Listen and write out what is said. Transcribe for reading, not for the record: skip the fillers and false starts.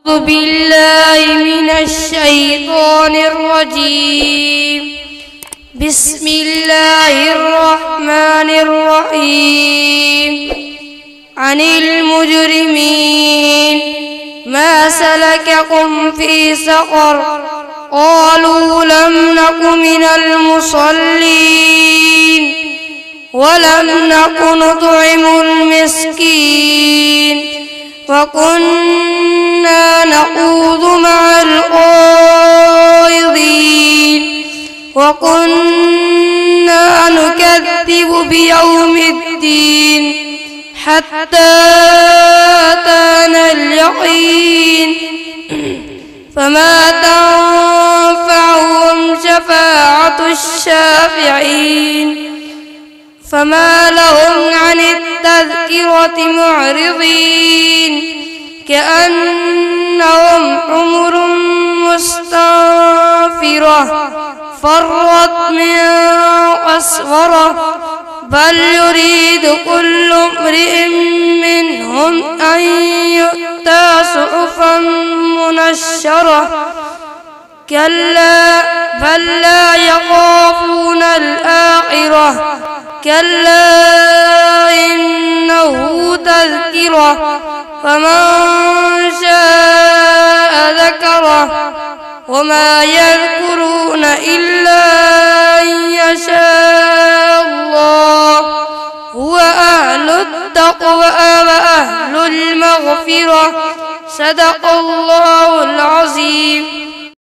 أعوذ بالله من الشيطان الرجيم. بسم الله الرحمن الرحيم. عن المجرمين ما سلككم في سقر قالوا لم نك من المصلين ولم نك نطعم المسكين وكنا نخوض مع الخائضين وكنا نكذب بيوم الدين حتى أتانا اليقين فما تنفعهم شفاعة الشافعين فما لهم عن التذكرة معرضين كأنهم حمر مستنفرة فرت من قسورة بل يريد كل امرئ منهم أن يؤتى صحفا منشرة كلا بل لا يخافون الآخرة كلا إنه تذكرة فمن شاء ذكره وما يذكرون إلا أن يشاء الله هو أهل التقوى وأهل المغفرة. صدق الله العظيم.